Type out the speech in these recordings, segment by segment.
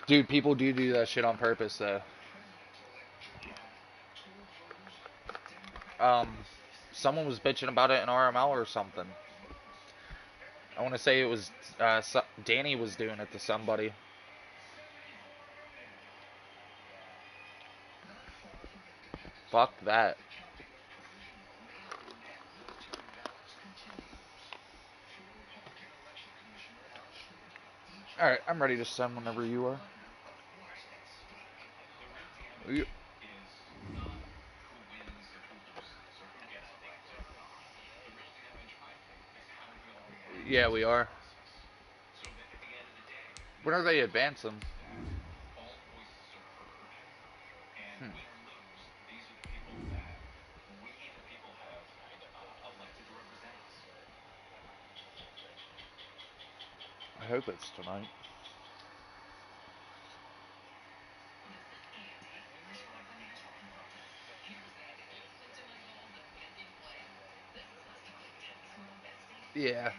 Dude, people do that shit on purpose, though. Um, Someone was bitching about it in RML or something. I want to say it was Danny was doing it to somebody. Fuck that. Alright, I'm ready to send whenever you are. Yeah, we are. When are they advancing? Hmm. I hope it's tonight. Yeah.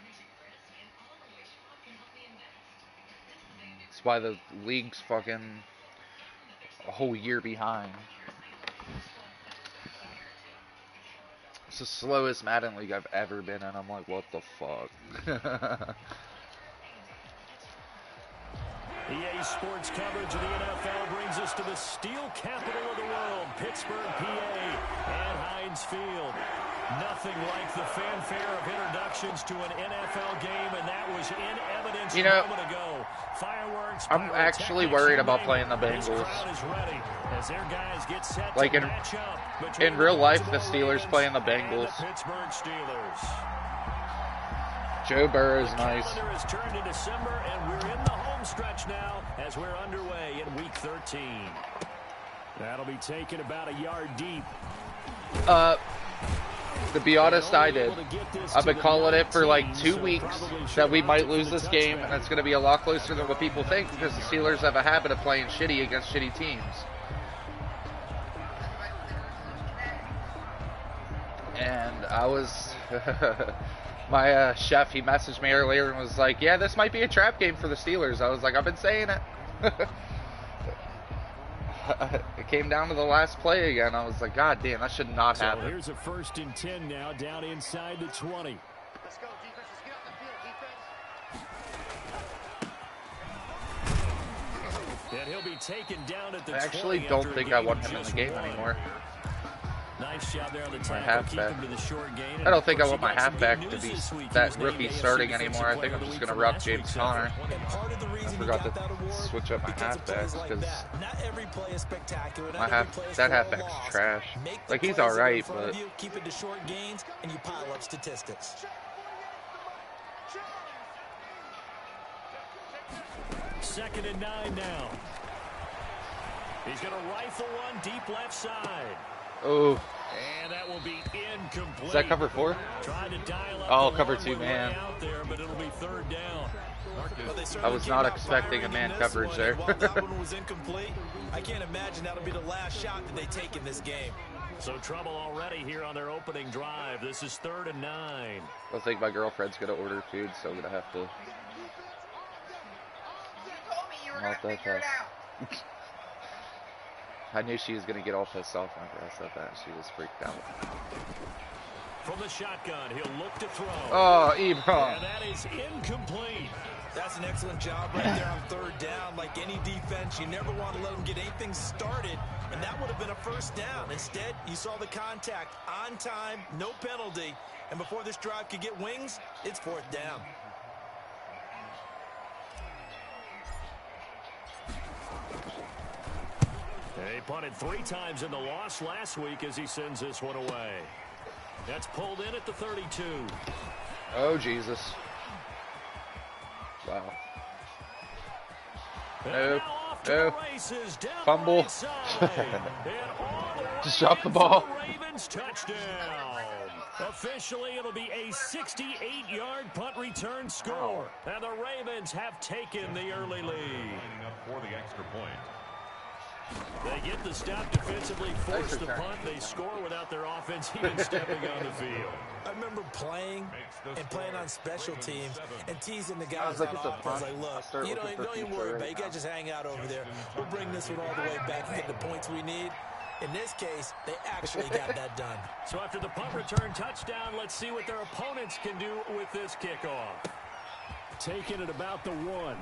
That's why the league's fucking a whole year behind. It's the slowest Madden League I've ever been in. I'm like, what the fuck? EA Sports coverage of the NFL brings us to the steel capital of the world, Pittsburgh, PA, and Heinz Field. Nothing like the fanfare of introductions to an NFL game, and that was in evidence a moment ago. Fireworks, I'm actually worried about playing the Bengals. Like in real life, the Steelers playing the Bengals. Pittsburgh Steelers. Joe Burrow is nice. The calendar has turned to December, and we're in the home stretch now as we're underway in Week 13. That'll be taken about a yard deep. To be honest, I did. I've been calling it for like 2 weeks that we might lose this game, and it's going to be a lot closer than what people think because the Steelers have a habit of playing shitty against shitty teams. And I was... my chef, he messaged me earlier and was like, yeah, this might be a trap game for the Steelers. I was like, I've been saying it. It came down to the last play again. I was like, God damn, that should not happen. So here's a 1st and 10 now, down inside the 20. Let's go, defense. Let's get off the field, defense. And he'll be taken down at the 20. I actually don't think I want him in the game anymore. Nice job there on the My tackle, keep halfback. him to the short gain. I don't think I want my halfback to be that rookie starting anymore. I think I'm just going to rock James Conner. I forgot to switch up my halfbacks because that halfback's trash. Like, he's alright, but... Keep it to short gains, and you pile up statistics. Second and 9 now. He's going to rifle one deep left side. Oh. And that will be incomplete. Is that cover 4? Oh, cover 2, man. There, but it'll be 3rd down. I was not expecting a man coverage there. That one was incomplete. I can't imagine that'll be the last shot that they take in this game. So trouble already here on their opening drive. This is 3rd and 9. I think my girlfriend's going to order food, so I'm going to have to... Not that fast. I knew she was going to get all pissed off whenever I said that. She was freaked out. From the shotgun, he'll look to throw. Oh, Ebron. And that is incomplete. That's an excellent job right there on 3rd down. Like any defense, you never want to let them get anything started, and that would have been a 1st down. Instead, you saw the contact on time, no penalty, and before this drive could get wings, it's 4th down. He punted 3 times in the loss last week as he sends this one away. That's pulled in at the 32. Oh, Jesus. Wow. No. No. Fumble. Just drop the ball. Ravens touchdown. Officially, it'll be a 68-yard punt return score. And the Ravens have taken the early lead. Lining up for the extra point. They get the stop defensively, force the punt. They score without their offense even stepping on the field. I remember playing on special teams and teasing the guys like, on it's a offense. punt. Like, look, you don't even worry about it. You guys just hang out over there. We'll bring this one all the way back and get the points we need. In this case, they actually got that done. So after the punt return touchdown, let's see what their opponents can do with this kickoff. Taking it about the 1.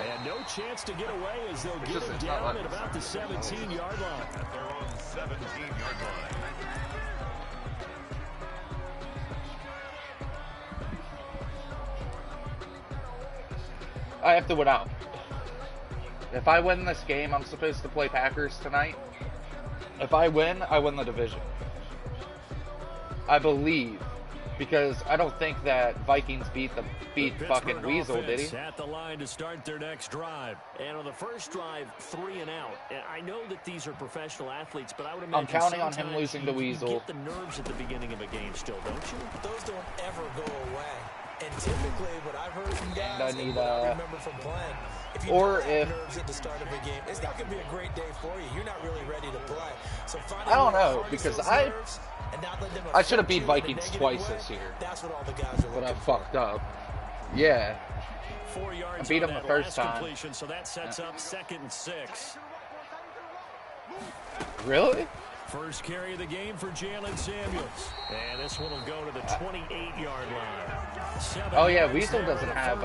And no chance to get away as they'll get it down at about the 17-yard line. At their own 17-yard line. I have to win out. If I win this game, I'm supposed to play Packers tonight. If I win the division. I believe. Because I don't think that Vikings beat fucking Weasel, did he? At the line to start their next drive. And on the first drive, 3 and out. And I know that these are professional athletes, but I would imagine I'm counting on him losing to Weasel. You get the nerves at the beginning of a game still, don't you? Those don't ever go away. And typically, what I've heard from guys, I need, what I remember from playing, if you or don't have nerves at the start of a game, it's not going to be a great day for you. You're not really ready to play. So I don't know, because I should have beat Vikings twice this year. That's what all the guys are but I fucked up. Yeah. 4 yards I beat him the first time. Completion, so that sets up 2nd and 6. Really? First carry of the game for Jalen Samuels. And this one will go to the 28-yard line. Oh, yeah, Weasel doesn't have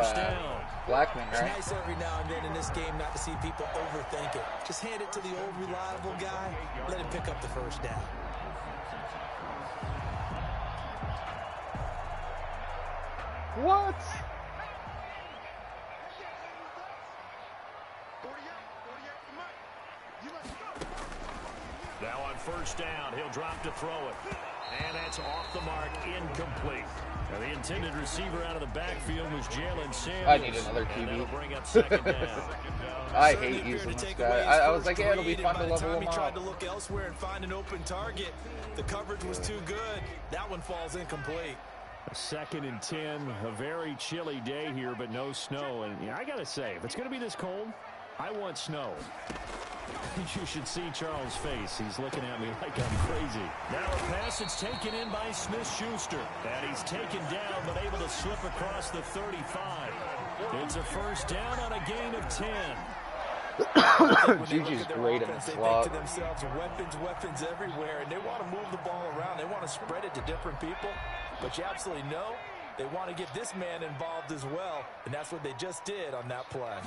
Blackman, It's right? nice every now and then in this game not to see people overthink it. Just hand it to the old reliable guy. Let him pick up the first down. What? Now on first down, he'll drop to throw it. And that's off the mark, incomplete. Now the intended receiver out of the backfield was Jalen Samuels. I need another And QB. that'll bring up 2nd down. I hate using this guy. I was like, yeah, it'll be fun to level him He tried up. to look elsewhere and find an open target. The coverage was too good. That one falls incomplete. 2nd and 10, a very chilly day here, but no snow. And I got to say, if it's going to be this cold, I want snow. You should see Charles' face. He's looking at me like I'm crazy. Now a pass that's taken in by Smith-Schuster. And he's taken down, but able to slip across the 35. It's a first down on a gain of 10. Gigi's great in the They slot. think to themselves, weapons everywhere, and they want to move the ball around. They want to spread it to different people. But you absolutely know they want to get this man involved as well, and that's what they just did on that play.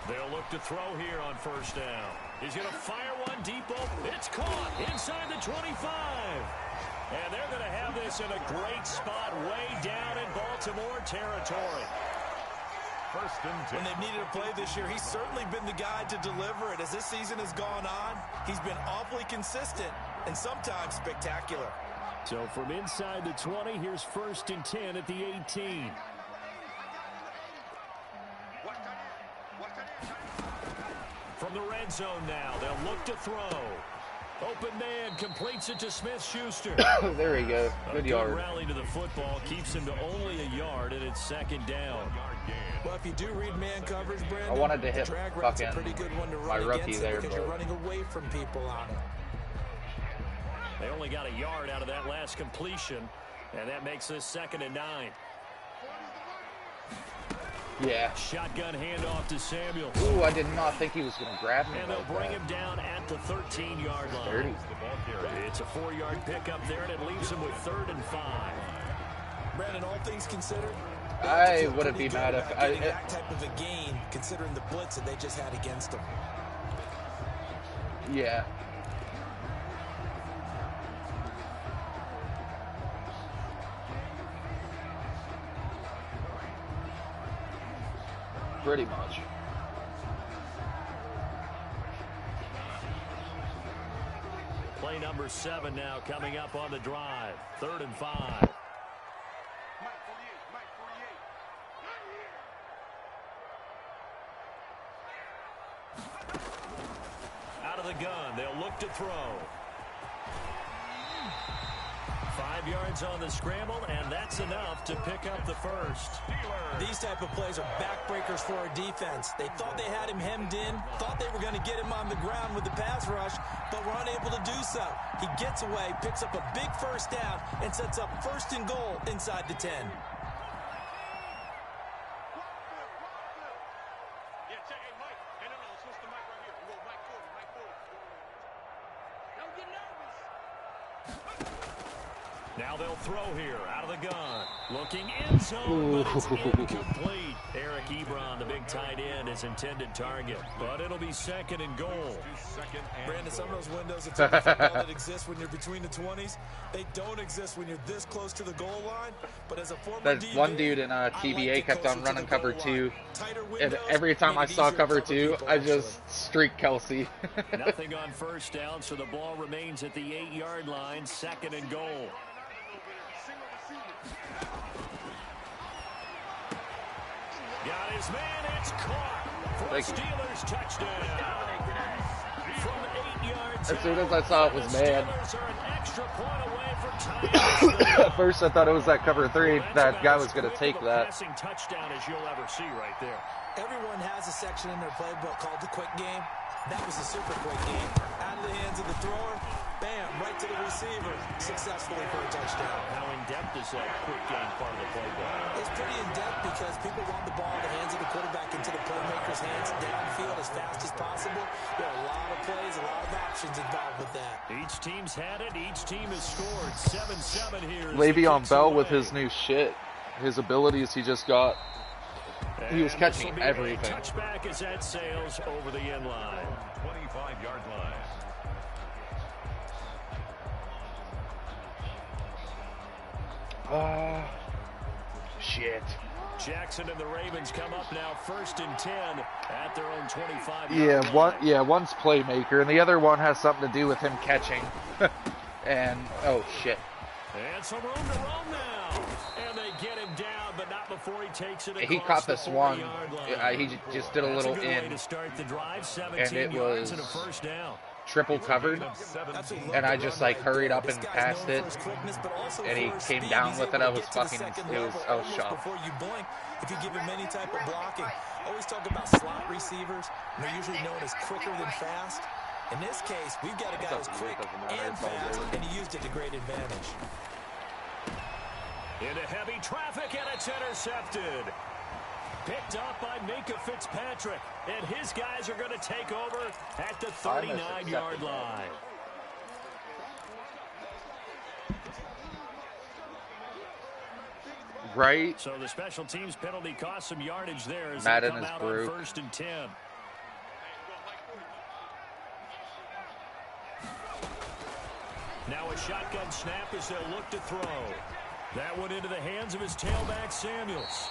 They'll look to throw here on first down. He's going to fire one deep open. It's caught inside the 25. And they're going to have this in a great spot way down in Baltimore territory. First and 10. When they've needed a play this year, he's certainly been the guy to deliver it. As this season has gone on, he's been awfully consistent and sometimes spectacular. So from inside the 20, here's 1st and 10 at the 18. From the red zone now, they'll look to throw. Open man completes it to Smith-Schuster. There we go. Good yard. Rally to the football keeps him to only a yard, and it's 2nd down. Well, if you do read man coverage, Brandon, I wanted to the hit drag route's a fucking pretty good one to my run rookie against there, it because you're but- running away from people on it. They only got a yard out of that last completion, and that makes this 2nd and 9. Yeah. Shotgun handoff to Samuels. Ooh, I did not think he was going to grab me And they'll like bring that. him down at the 13-yard line. Dirty. It's a 4-yard pickup there, and it leaves him with 3rd and 5. Brandon, all things considered, they I have to feel wouldn't pretty be good mad if about I- getting that type of a gain, considering the blitz that they just had against them. Yeah. Pretty much. Play number 7 now coming up on the drive. 3rd and 5. Out of the gun, they'll look to throw. 5 yards on the scramble, and that's enough to pick up the first. These type of plays are backbreakers for our defense. They thought they had him hemmed in, thought they were going to get him on the ground with the pass rush, but were unable to do so. He gets away, picks up a big first down, and sets up 1st and goal inside the 10. Now they'll throw here out of the gun. Looking in zone, but it's incomplete. Eric Ebron, the big tight end, his intended target. But it'll be 2nd and goal. Brandon, some of those windows of football that exist when you're between the 20s, they don't exist when you're this close to the goal line. But as a former That DB, one dude in TBA kept on running cover 2. And every time I saw cover 2, I just streaked Kelsey. Nothing on 1st down, so the ball remains at the 8-yard line, 2nd and goal. Got his man, it's caught for a Steelers touchdown. From 8 yards As soon as I saw it was man. Steelers are an extra point away from tying. At first I thought it was that cover 3. That guy was going to take that. Passing touchdown as you'll ever see right there. Everyone has a section in their playbook called the quick game. That was a super quick game. Out of the hands of the thrower, bam, right to the receiver, successfully for a touchdown. How in-depth is that quick game part of the playbook? It's pretty in-depth because people want the ball in the hands of the quarterback into the playmaker's hands downfield as fast as possible. There are a lot of plays, a lot of options involved with that. Each team's had it. Each team has scored. 7-7 here. Le'Veon Bell with his new shit. His abilities he just got. He was catching everything. Touchback as that sails over the end line. 25-yard line. Shit. Jackson and the Ravens come up now 1st and 10 at their own 25. One's playmaker, and the other one has something to do with him catching. And oh shit. And some room to roam now. And they get him down, but not before he takes it. He caught the swung. He just did a little in, to start the drive. 17 and it yards was and a 1st down. triple covered, and I just like hurried up and passed it, and he came down with it. I was shocked. Before you blink, if you give him any type of blocking, always talk about slot receivers. They're usually known as quicker than fast. In this case, we've got a guy who's quick and fast, and he used it to great advantage. Into heavy traffic, and it's intercepted. Picked up by Minkah Fitzpatrick, and his guys are going to take over at the 39-yard line. Right. So the special teams penalty cost some yardage there as Madden they come is out broke. on 1st and 10. Now a shotgun snap as they'll look to throw. That went into the hands of his tailback, Samuels.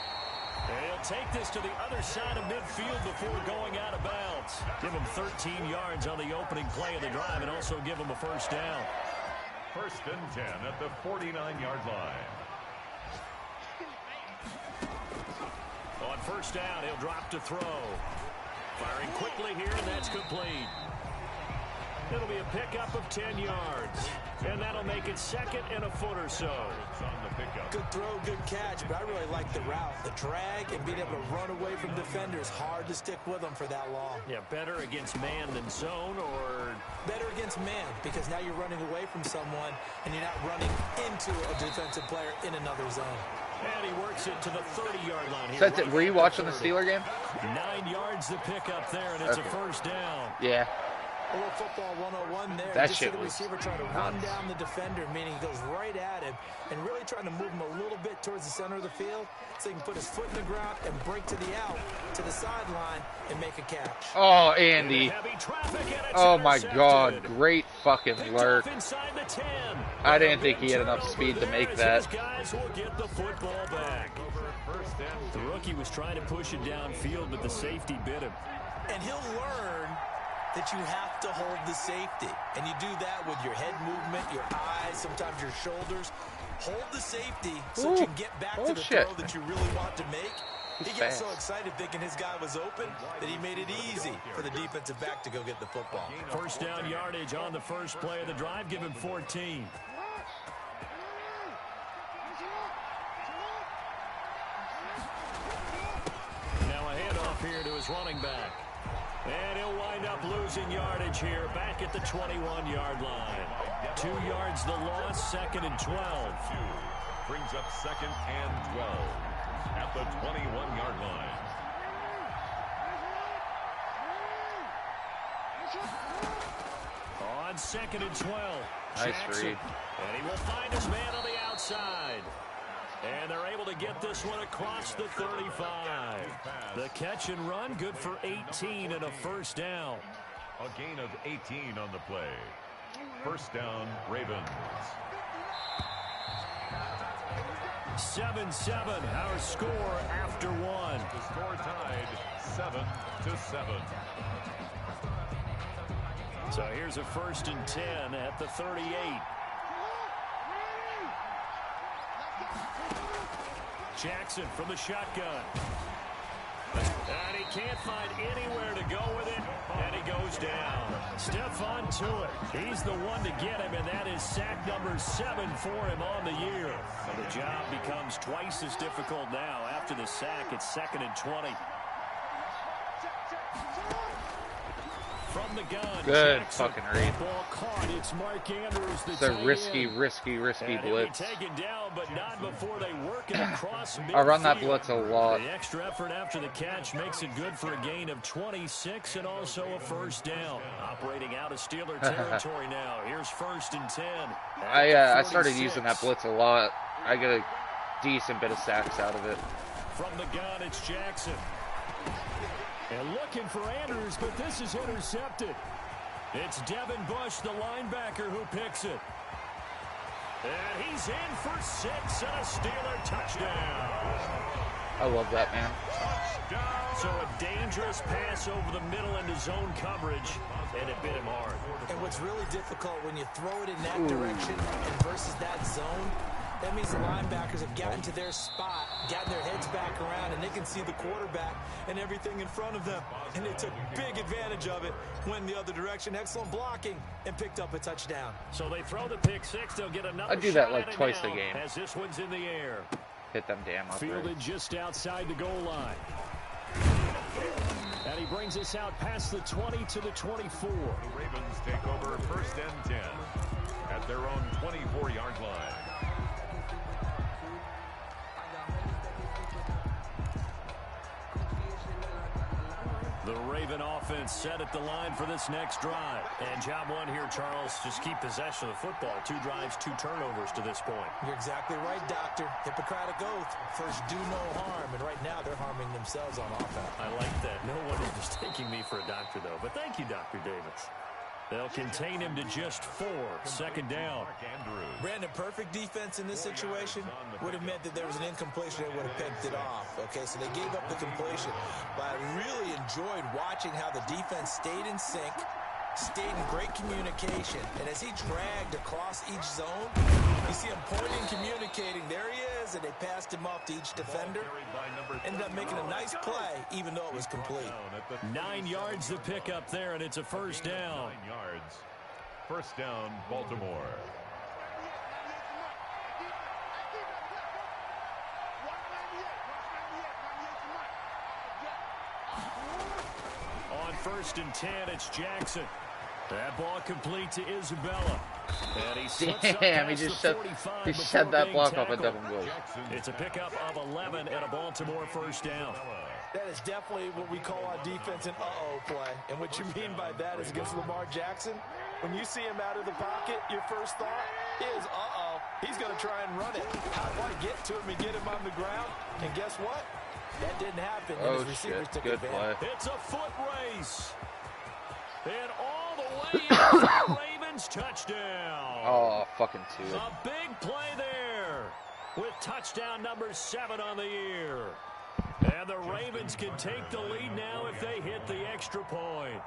And he'll take this to the other side of midfield before going out of bounds. Give him 13 yards on the opening play of the drive and also give him a 1st down. 1st and 10 at the 49-yard line. On 1st down, he'll drop to throw. Firing quickly here, and that's complete. It'll be a pickup of 10 yards. And that'll make it 2nd and a foot or so. Good throw, good catch, but I really like the route. The drag and being able to run away from defenders, hard to stick with them for that long. Yeah, better against man than zone, or better against man, because now you're running away from someone and you're not running into a defensive player in another zone. And he works it to the 30-yard line here. That's it. Were you watching the Steeler game? 9 yards to pick up there, and it's a 1st down. Yeah. A little football 101 there. That just shit see the was receiver trying to run down the defender, meaning he goes right at him and really trying to move him a little bit towards the center of the field so he can put his foot in the ground and break to the out, to the sideline, and make a catch. Oh, Andy. Oh, my God. Great fucking lurk. I didn't think he had enough speed to make that. Guys will get the football back. The rookie was trying to push it downfield, but the safety bit him. And he'll learn that you have to hold the safety. And you do that with your head movement, your eyes, sometimes your shoulders. Hold the safety so that you can get back to the throw that you really want to make. He gets so excited thinking his guy was open that he made it easy for the defensive back to go get the football. 1st down yardage on the first play of the drive, give him 14. his running back. And he'll wind up losing yardage here back at the 21-yard line. 2 yards the loss, 2nd and 12. Brings up 2nd and 12 at the 21-yard line. On 2nd and 12. Nice Jackson. read. And he will find his man on the outside. And they're able to get this one across the 35. The catch and run, good for 18 and a first down. A gain of 18 on the play. First down, Ravens. 7-7, our score after one. The score tied 7-7. So here's a 1st and 10 at the 38. Jackson from the shotgun. And he can't find anywhere to go with it, and he goes down. Stephon Tuitt, he's the one to get him, and that is sack number 7 for him on the year. And the job becomes twice as difficult now. After the sack, it's 2nd and 20. From the gun, Good Jackson. fucking read. Ball caught. It's Mark Andrews. It's a risky blitz. Taken down, but not before they work it across midfield. I run that blitz a lot. The extra effort after the catch makes it good for a gain of 26 and also a first down. Operating out of Steeler territory now. Here's 1st and 10. I started using that blitz a lot. I get a decent bit of sacks out of it. From the gun, it's Jackson. And looking for Andrews, but this is intercepted. It's Devin Bush, the linebacker, who picks it. And he's in for 6 and a Steeler touchdown. I love that, man. So a dangerous pass over the middle into zone coverage, and it bit him hard. And what's really difficult when you throw it in that direction and versus that zone, that means the linebackers have gotten to their spot, gotten their heads back around, and they can see the quarterback and everything in front of them. And they took big advantage of it, went the other direction. Excellent blocking, and picked up a touchdown. So they throw the pick 6. They'll get another I do that shot like at it twice now a game. as this one's in the air. Hit them damn up. Fielded just outside the goal line. And he brings us out past the 20 to the 24. The Ravens take over 1st and 10 at their own 24-yard line. The Raven offense set at the line for this next drive. And job one here, Charles, just keep possession of the football. 2 drives, 2 turnovers to this point. You're exactly right, Doctor. Hippocratic oath. First, do no harm. And right now, they're harming themselves on offense. I like that. No one is mistaking me for a doctor, though. But thank you, Dr. Davis. They'll contain him to just 4. 2nd down. Brandon, perfect defense in this situation would have meant that there was an incompletion that would have picked it off. Okay, so they gave up the completion. But I really enjoyed watching how the defense stayed in sync, stayed in great communication. And as he dragged across each zone, you see him pointing, communicating. There he is, and they passed him off to each defender. Ended up making a nice play, even though it was complete. 9 yards to pick up there, and it's a first down. 9 yards. First down, Baltimore. On 1st and 10, it's Jackson. That ball complete to Isabella. And he slips up Damn, he past just the shoved, 45 he before shoved that being block off a tackled. double goal. It's a pickup of 11 and a Baltimore first down. That is definitely what we call our defense an uh-oh play. And what you mean by that is against Lamar Jackson, when you see him out of the pocket, your first thought is, uh-oh, he's going to try and run it. How do I get to him and get him on the ground? And guess what? That didn't happen. And Oh, his receivers shit. took Good advantage. play. It's a foot race. And all the way into the Ravens touchdown. Oh, fucking 2. A big play there with touchdown number 7 on the year. And the Ravens can take the lead now if they hit the extra point.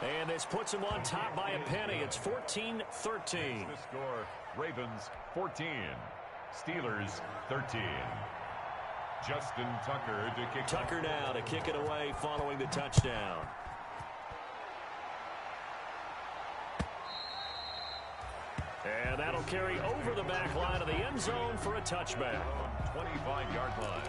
And this puts them on top by a penny. It's 14-13. The score, Ravens 14, Steelers 13. Justin Tucker to kick. Tucker now to kick it away following the touchdown. And that'll carry over the back line of the end zone for a touchback. 25-yard line.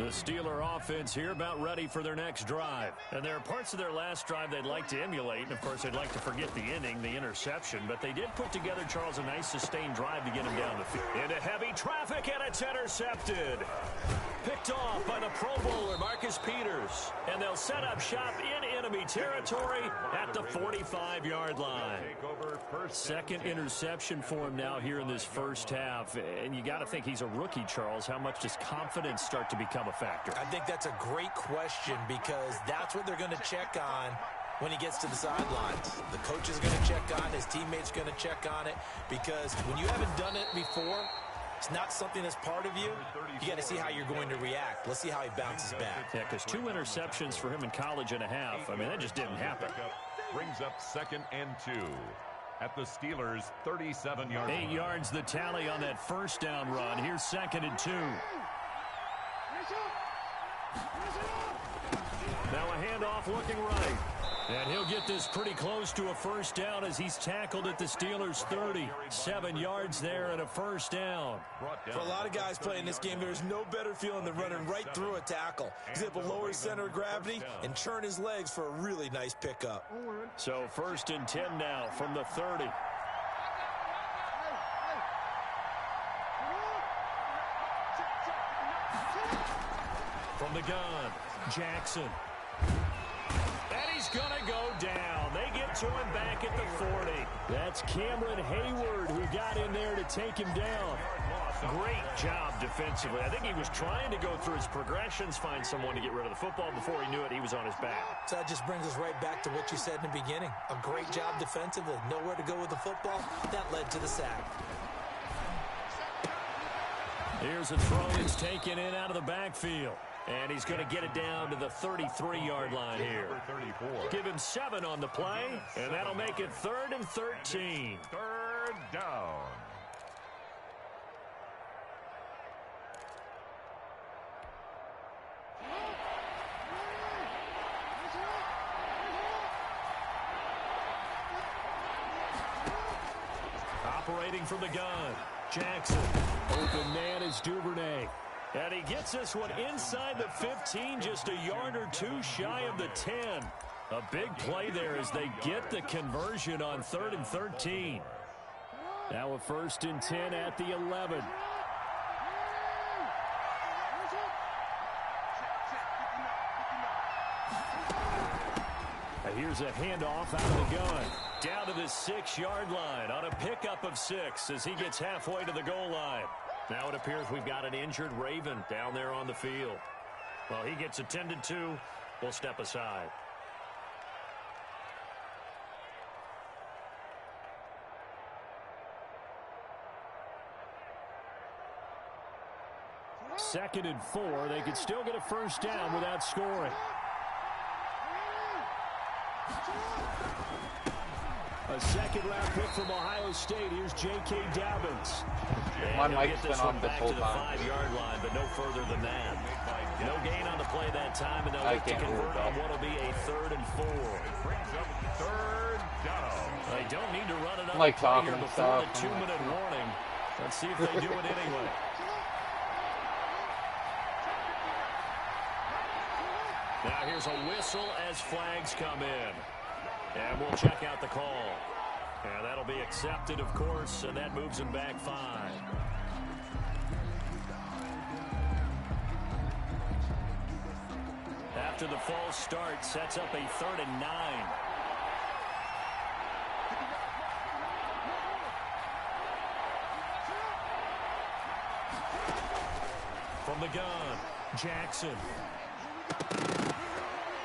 The Steeler offense here about ready for their next drive. And there are parts of their last drive they'd like to emulate. And, of course, they'd like to forget the inning, the interception. But they did put together, Charles, a nice sustained drive to get him down the field. Into heavy traffic, and it's intercepted. Picked off by the Pro Bowler, Marcus Peters. And they'll set up shop in enemy territory at the 45-yard line. Second interception for him now here in this first half. And you got to think he's a rookie, Charles. How much does confidence start to become a factor? I think that's a great question because that's what they're going to check on when he gets to the sidelines. The coach is going to check on it. His teammates going to check on it because when you haven't done it before, it's not something that's part of you. You got to see how you're going to react. Let's see how he bounces back. Yeah, because 2 interceptions for him in college and a half. I mean, that just didn't happen. Brings up 2nd and 2 at the Steelers' 37-yard line. 8 yards the tally on that first down run. Here's 2nd and 2. Now a handoff looking right. And he'll get this pretty close to a first down as he's tackled at the Steelers' 30. 7 yards there and a first down. For a lot of guys playing this game, there's no better feeling than running right through a tackle. He's able to lower his center of gravity and turn his legs for a really nice pickup. So 1st and 10 now from the 30. From the gun, Jackson. And he's going to go down. They get to him back at the 40. That's Cameron Hayward who got in there to take him down. Great job defensively. I think he was trying to go through his progressions, find someone to get rid of the football. Before he knew it, he was on his back. So that just brings us right back to what you said in the beginning. A great job defensively. Nowhere to go with the football. That led to the sack. Here's a throw that's taken in out of the backfield. And he's going to get it down to the 33-yard line here. Give him 7 on the play, and that'll make it 3rd and 13. 3rd down. Operating from the gun, Jackson. Open man is Duvernay. And he gets this one inside the 15, just a yard or 2 shy of the 10. A big play there as they get the conversion on 3rd and 13. Now a 1st and 10 at the 11. And here's a handoff out of the gun. Down to the 6-yard line on a pickup of 6 as he gets halfway to the goal line. Now it appears we've got an injured Raven down there on the field. Well, he gets attended to. We'll step aside. Second and 4. They could still get a first down without scoring. A second-round pick from Ohio State. Here's J.K. Dobbins. My mic's been on this whole time. 5-yard line, but no further than that. No gain on the play that time, and they'll look to convert on what will be a 3rd and 4. Brings up 3rd down. They don't need to run it up like here before the 2-minute warning. Let's see if they do it anyway. Now here's a whistle as flags come in. And we'll check out the call. And that'll be accepted, of course, and that moves him back 5. After the false start, sets up a 3rd and 9. From the gun, Jackson.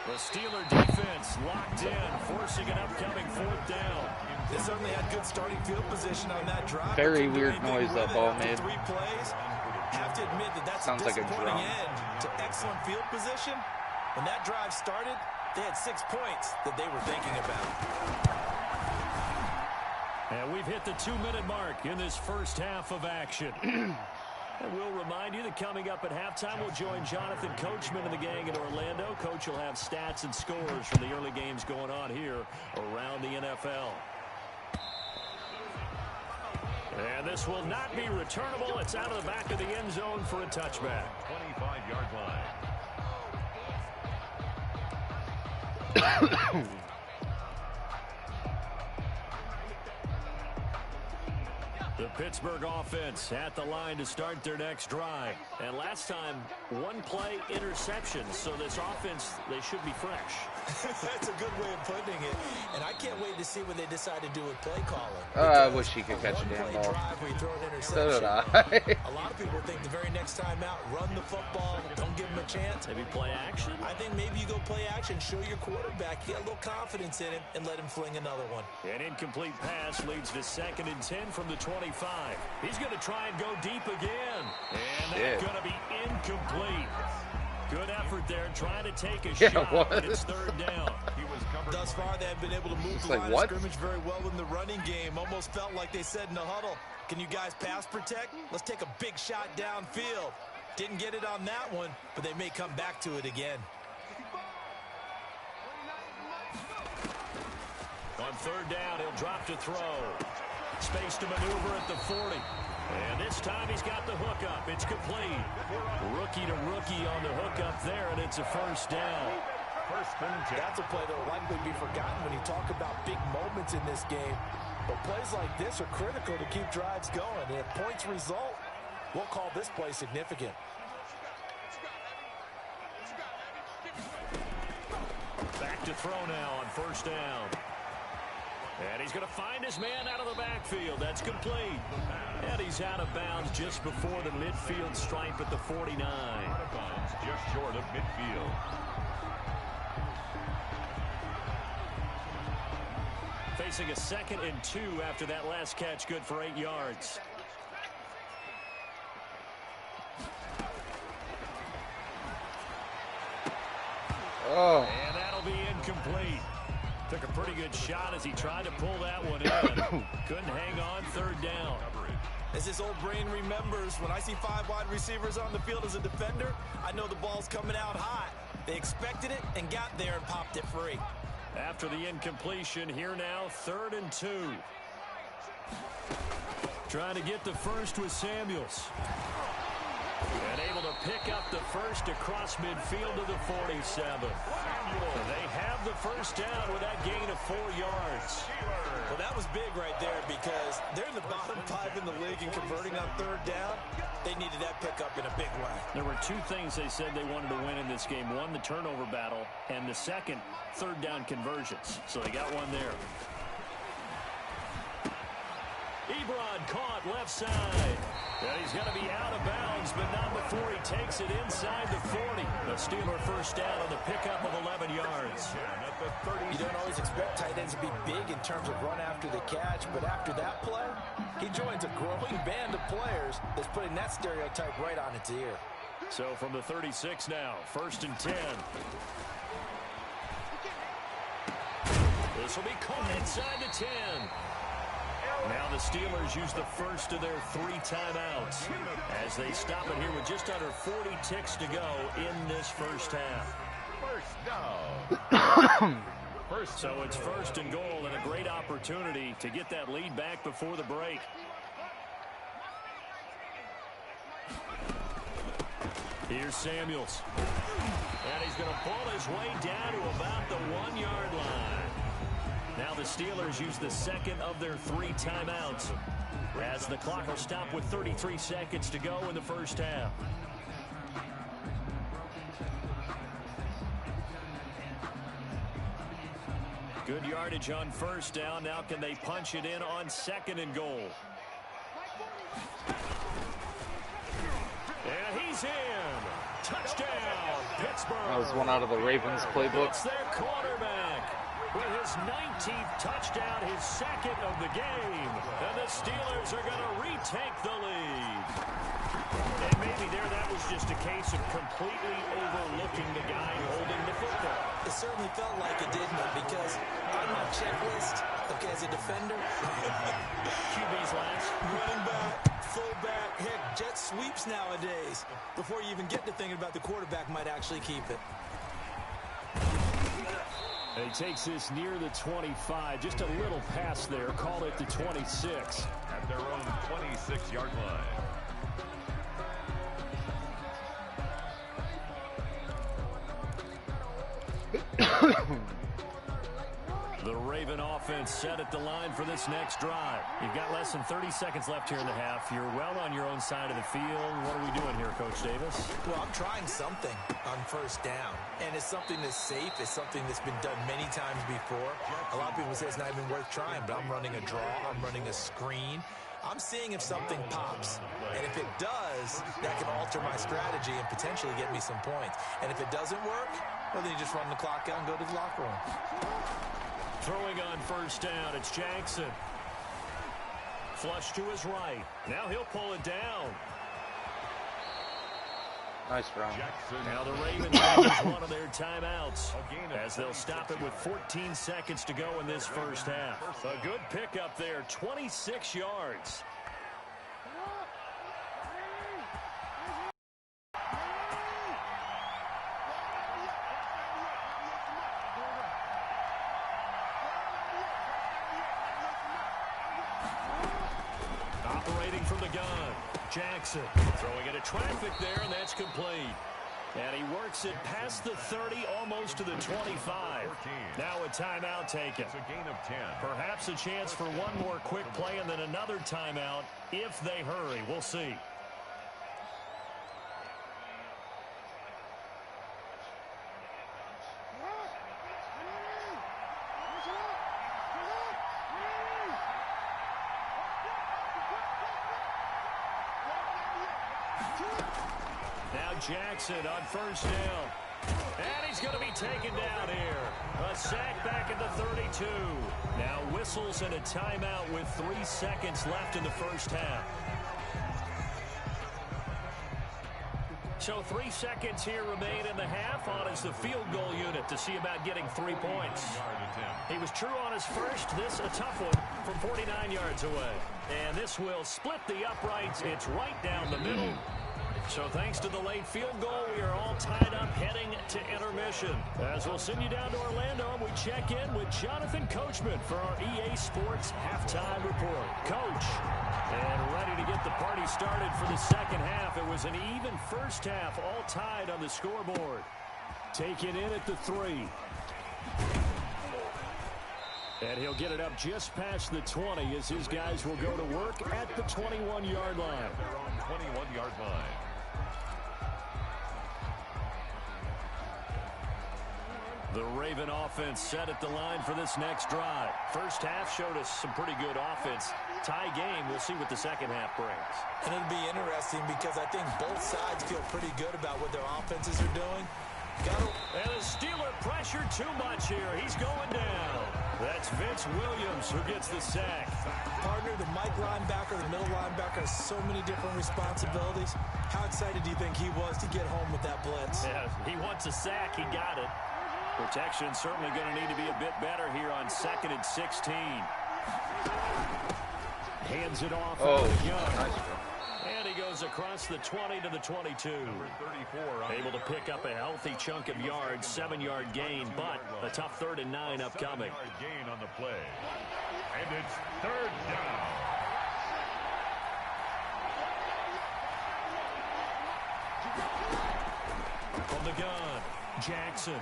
The Steeler defense locked in, forcing an upcoming 4th down. They certainly had good starting field position on that drive. Very weird noise that ball made. 3 plays. Have to admit that that's sounds a like a disappointing drum. end to excellent field position. When that drive started, they had 6 points that they were thinking about. And we've hit the 2-minute mark in this first half of action. And we'll remind you that coming up at halftime, we'll join Jonathan Coachman and the gang in Orlando. Coach will have stats and scores from the early games going on here around the NFL. And this will not be returnable. It's out of the back of the end zone for a touchback. 25-yard line. The Pittsburgh offense at the line to start their next drive. And last time, one play interception. So this offense, they should be fresh. That's a good way of putting it. And I can't wait to see what they decide to do with play calling. I wish he could catch a damn ball. So did I. A lot of people think the very next time out, run the football, don't give him a chance. Maybe play action? I think maybe you go play action, show your quarterback, get a little confidence in him, and let him fling another one. An incomplete pass leads to 2nd and 10 from the 25. He's going to try and go deep again. And that's going to be incomplete. Good effort there, trying to take a shot. But it's 3rd down. He was covered. Thus far, they've been able to move the line of scrimmage very well in the running game. Almost felt like they said in the huddle, can you guys pass protect? Let's take a big shot downfield. Didn't get it on that one, but they may come back to it again. On 3rd down, he'll drop to throw. Space to maneuver at the 40. And this time he's got the hookup. It's complete. Rookie to rookie on the hookup there, and it's a 1st down. That's a play that will likely be forgotten when you talk about big moments in this game. But plays like this are critical to keep drives going. And if points result, we'll call this play significant. Back to throw now on 1st down. And he's going to find his man out of the backfield. That's complete. And he's out of bounds just before the midfield stripe at the 49. Out of bounds, just short of midfield. Facing a 2nd and 2 after that last catch, good for 8 yards. Oh. And that'll be incomplete. Took a pretty good shot as he tried to pull that one in. Couldn't hang on, 3rd down. As his old brain remembers, when I see 5 wide receivers on the field as a defender, I know the ball's coming out hot. They expected it and got there and popped it free. After the incompletion, here now, 3rd and 2. Trying to get the first with Samuels. And able to pick up the first across midfield to the 47. They have the 1st down with that gain of 4 yards. Well, that was big right there because they're in the bottom 5 in the league and converting on 3rd down. They needed that pickup in a big way. There were 2 things they said they wanted to win in this game. One, the turnover battle, and the second, 3rd down conversions. So they got one there. Ebron caught left side. And he's going to be out of bounds, but not before he takes it inside the 40. The Steeler 1st down on the pickup of 11 yards. You don't always expect tight ends to be big in terms of run after the catch, but after that play, he joins a growing band of players that's putting that stereotype right on its ear. So from the 36 now, 1st and 10. This will be caught inside the 10. Now the Steelers use the first of their 3 timeouts as they stop it here with just under 40 ticks to go in this 1st half. So it's 1st and goal and a great opportunity to get that lead back before the break. Here's Samuels. And he's going to pull his way down to about the 1-yard line. Now the Steelers use the 2nd of their 3 timeouts as the clock will stop with 33 seconds to go in the 1st half. Good yardage on 1st down. Now can they punch it in on 2nd and goal? And he's in. Touchdown, Pittsburgh. That was one out of the Ravens playbook. It's their quarterback with his 19th touchdown, his 2nd of the game. And the Steelers are going to retake the lead. And maybe there that was just a case of completely overlooking the guy holding the football. It certainly felt like it, didn't it? Because on my checklist, okay, as a defender, QB's last. running back, fullback, heck, jet sweeps nowadays. Before you even get to thinking about the quarterback might actually keep it. He takes this near the 25, just a little pass there, call it the 26. At their own 26-yard line. The Raven offense set at the line for this next drive. You've got less than 30 seconds left here in the half. You're well on your own side of the field. What are we doing here, Coach Davis? Well, I'm trying something on first down, and it's something that's safe. It's something that's been done many times before. A lot of people say it's not even worth trying, but I'm running a draw. I'm running a screen. I'm seeing if something pops, and if it does, that can alter my strategy and potentially get me some points. And if it doesn't work, well, then you just run the clock out and go to the locker room. Throwing on first down, it's Jackson. Flush to his right. Now he'll pull it down. Nice run. Now the Ravens use one of their timeouts as they'll stop it with 14 seconds to go in this first half. A good pickup there, 26 yards. Operating from the gun, Jackson throwing into traffic there, and that's complete. And he works it past the 30, almost to the 25. Now a timeout taken. It's a gain of 10. Perhaps a chance for one more quick play and then another timeout if they hurry. We'll see. Jackson on first down. And he's going to be taken down here. A sack back at the 32. Now whistles and a timeout with 3 seconds left in the first half. So 3 seconds here remain in the half. On is the field goal unit to see about getting 3 points. He was true on his first. This a tough one from 49 yards away. And this will split the uprights. It's right down the middle. So thanks to the late field goal, we are all tied up heading to intermission. As we'll send you down to Orlando, we check in with Jonathan Coachman for our EA Sports Halftime Report. Coach, and ready to get the party started for the second half. It was an even first half, all tied on the scoreboard. Taken in at the 3. And he'll get it up just past the 20 as his guys will go to work at the 21-yard line. They're on 21-yard line. The Raven offense set at the line for this next drive. First half showed us some pretty good offense. Tie game, we'll see what the second half brings. And it'll be interesting because I think both sides feel pretty good about what their offenses are doing. And the Steeler pressure too much here. He's going down. That's Vince Williams who gets the sack. Partner, the Mike linebacker, the middle linebacker has so many different responsibilities. How excited do you think he was to get home with that blitz? Yeah, he wants a sack. He got it. Protection certainly going to need to be a bit better here on 2nd and 16. Hands it off. Nice. And he goes across the 20 to the 22. Number 34. Able to pick up a healthy chunk of yards, 7-yard gain, but a tough 3rd and 9 upcoming. 7-yard gain on the play. And it's 3rd down. From the gun, Jackson.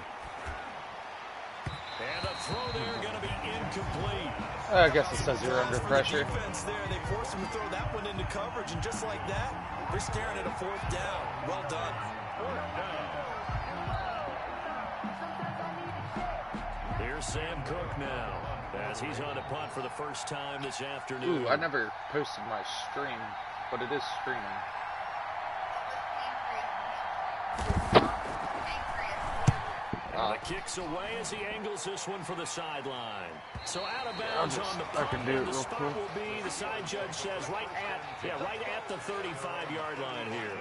And the throw there going to be incomplete. I guess it says you're under pressure. Defense there, they forced him to throw that one into coverage, and just like that, they're staring at a 4th down. Well done. 4th down. Here's Sam Cook now, as he's on to punt for the first time this afternoon. Ooh, I never posted my stream, but it is streaming. The kick's away as he angles this one for the sideline. So out of bounds on the punt, I can do it the real spot quick. will be, the side judge says, right at the 35-yard line here.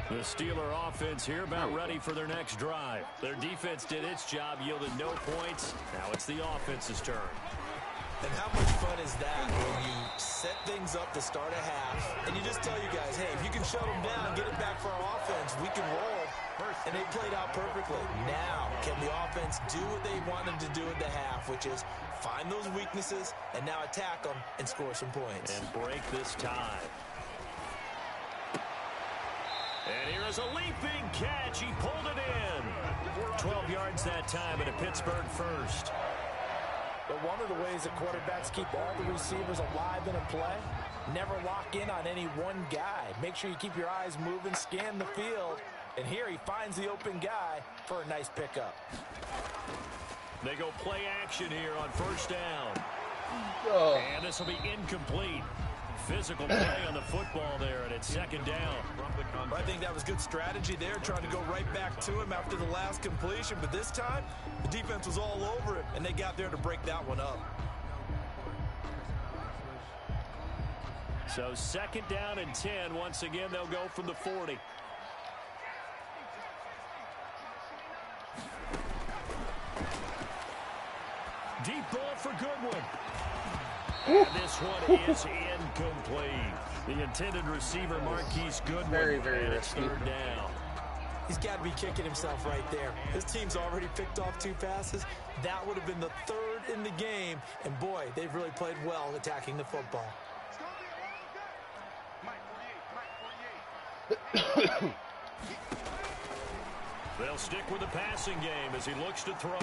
The Steeler offense here about ready for their next drive. Their defense did its job, yielded no points. Now it's the offense's turn. And how much fun is that when you set things up to start a half, and you just tell you guys, hey, if you can shut them down, get it back for our offense, we can roll. And they played out perfectly. Now, can the offense do what they wanted to do at the half, which is find those weaknesses and now attack them and score some points. And break this tie. And here is a leaping catch. He pulled it in. 12 yards that time and a Pittsburgh first. But one of the ways that quarterbacks keep all the receivers alive in a play, never lock in on any one guy. Make sure you keep your eyes moving, scan the field. And here he finds the open guy for a nice pickup. They go play action here on first down. Oh. And this will be incomplete. Physical play on the football there, and it's second down. I think that was good strategy there, trying to go right back to him after the last completion. But this time, the defense was all over it, and they got there to break that one up. So second down and 10. Once again, they'll go from the 40. Deep ball for Goodwin. And this one is incomplete. The intended receiver, Marquise Goodwin. Very, very and it's risky. third down. He's got to be kicking himself right there. His team's already picked off 2 passes. That would have been the 3rd in the game. And, boy, they've really played well attacking the football. They'll stick with the passing game as he looks to throw.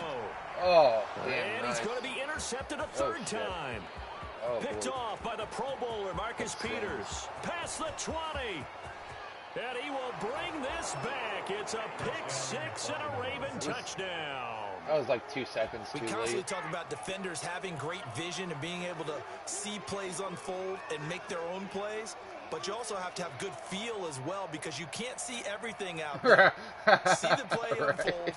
Oh, damn, And nice. he's going to be intercepted a third shit. time. Oh, Picked boy. off by the Pro Bowler, Marcus Peters. Past the 20. And he will bring this back. It's a pick 6 and a Raven touchdown. That was like 2 seconds We too constantly late. talk about defenders having great vision and being able to see plays unfold and make their own plays. But you also have to have good feel as well, because you can't see everything out there. See the play unfold,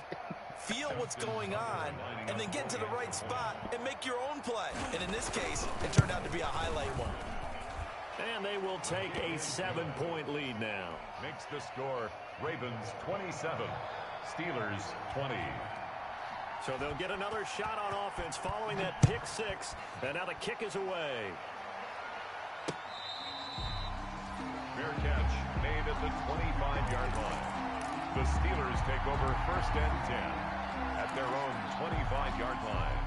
feel what's going on, and then get into the right spot and make your own play. And in this case, it turned out to be a highlight one. And they will take a 7-point lead now. Makes the score Ravens 27, Steelers 20. So they'll get another shot on offense following that pick 6. And now the kick is away. Fair catch made at the 25-yard line. The Steelers take over first and 10 at their own 25-yard line.